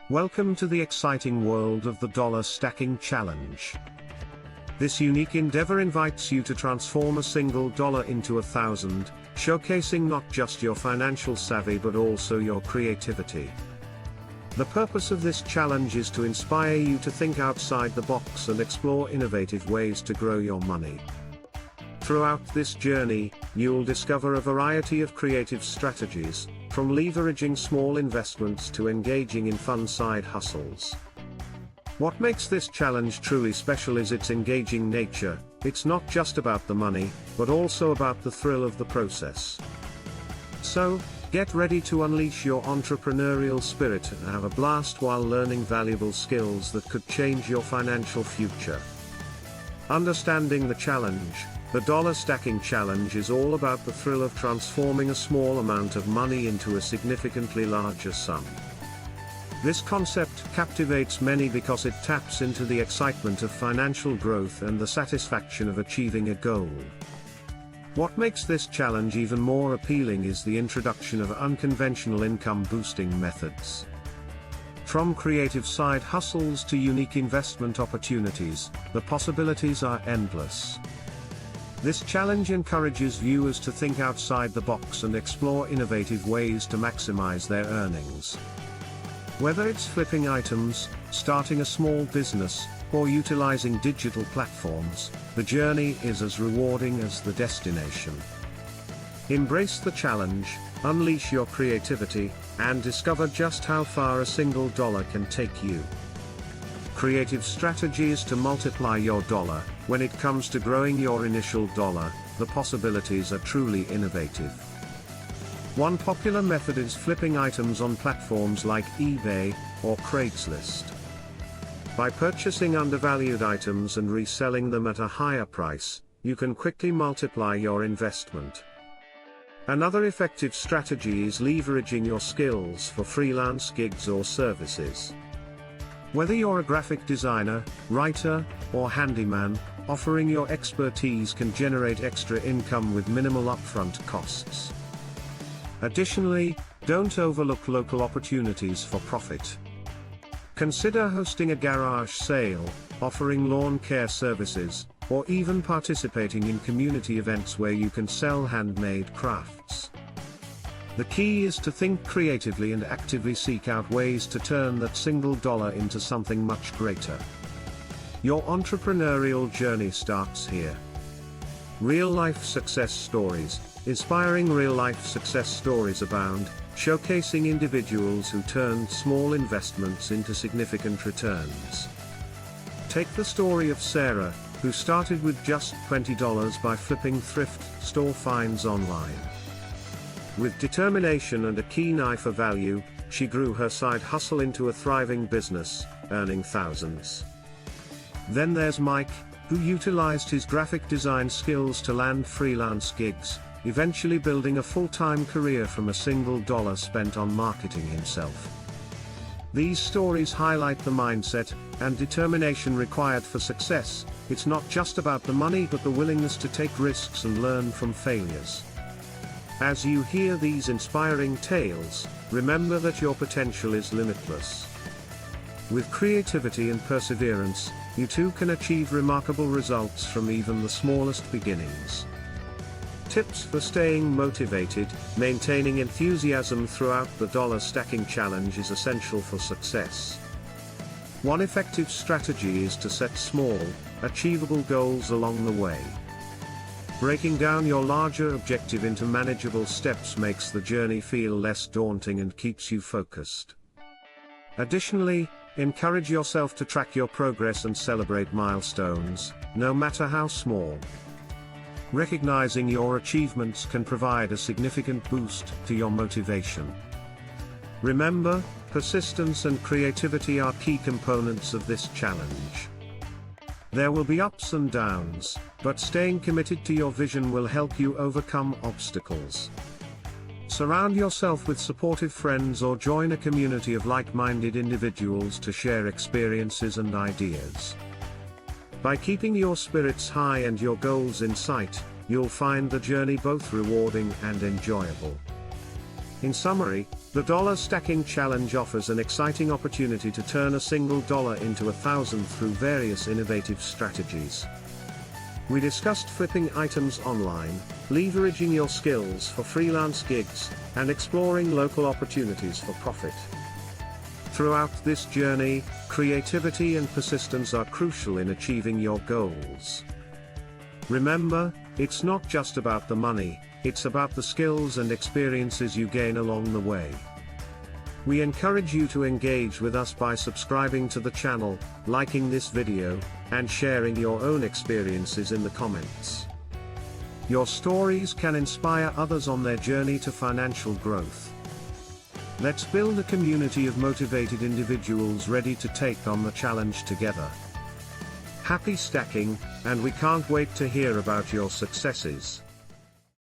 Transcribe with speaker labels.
Speaker 1: Welcome to the exciting world of the Dollar Stacking Challenge. This unique endeavor invites you to transform a single dollar into 1,000, showcasing not just your financial savvy but also your creativity. The purpose of this challenge is to inspire you to think outside the box and explore innovative ways to grow your money. Throughout this journey, you'll discover a variety of creative strategies, from leveraging small investments to engaging in fun side hustles. What makes this challenge truly special is its engaging nature. It's not just about the money, but also about the thrill of the process. So, get ready to unleash your entrepreneurial spirit and have a blast while learning valuable skills that could change your financial future. Understanding the challenge. The Dollar Stacking Challenge is all about the thrill of transforming a small amount of money into a significantly larger sum. This concept captivates many because it taps into the excitement of financial growth and the satisfaction of achieving a goal. What makes this challenge even more appealing is the introduction of unconventional income-boosting methods. From creative side hustles to unique investment opportunities, the possibilities are endless. This challenge encourages viewers to think outside the box and explore innovative ways to maximize their earnings. Whether it's flipping items, starting a small business, or utilizing digital platforms, the journey is as rewarding as the destination. Embrace the challenge, unleash your creativity, and discover just how far a single dollar can take you. Creative strategies to multiply your dollar. When it comes to growing your initial dollar, the possibilities are truly innovative. One popular method is flipping items on platforms like eBay or Craigslist. By purchasing undervalued items and reselling them at a higher price, you can quickly multiply your investment. Another effective strategy is leveraging your skills for freelance gigs or services. Whether you're a graphic designer, writer, or handyman, offering your expertise can generate extra income with minimal upfront costs. Additionally, don't overlook local opportunities for profit. Consider hosting a garage sale, offering lawn care services, or even participating in community events where you can sell handmade crafts. The key is to think creatively and actively seek out ways to turn that single dollar into something much greater. Your entrepreneurial journey starts here. Real-life success stories. Inspiring real-life success stories abound, showcasing individuals who turned small investments into significant returns. Take the story of Sarah, who started with just $20 by flipping thrift store finds online. With determination and a keen eye for value, she grew her side hustle into a thriving business, earning thousands. Then there's Mike, who utilized his graphic design skills to land freelance gigs, eventually building a full-time career from a single dollar spent on marketing himself. These stories highlight the mindset and determination required for success. It's not just about the money but the willingness to take risks and learn from failures. As you hear these inspiring tales, remember that your potential is limitless. With creativity and perseverance, you too can achieve remarkable results from even the smallest beginnings. Tips for staying motivated. Maintaining enthusiasm throughout the Dollar Stacking Challenge is essential for success. One effective strategy is to set small, achievable goals along the way. Breaking down your larger objective into manageable steps makes the journey feel less daunting and keeps you focused. Additionally, encourage yourself to track your progress and celebrate milestones, no matter how small. Recognizing your achievements can provide a significant boost to your motivation. Remember, persistence and creativity are key components of this challenge. There will be ups and downs, but staying committed to your vision will help you overcome obstacles. Surround yourself with supportive friends or join a community of like-minded individuals to share experiences and ideas. By keeping your spirits high and your goals in sight, you'll find the journey both rewarding and enjoyable. In summary, the Dollar Stacking Challenge offers an exciting opportunity to turn a single dollar into 1,000 through various innovative strategies. We discussed flipping items online, leveraging your skills for freelance gigs, and exploring local opportunities for profit. Throughout this journey, creativity and persistence are crucial in achieving your goals. Remember, it's not just about the money, it's about the skills and experiences you gain along the way. We encourage you to engage with us by subscribing to the channel, liking this video, and sharing your own experiences in the comments. Your stories can inspire others on their journey to financial growth. Let's build a community of motivated individuals ready to take on the challenge together. Happy stacking, and we can't wait to hear about your successes.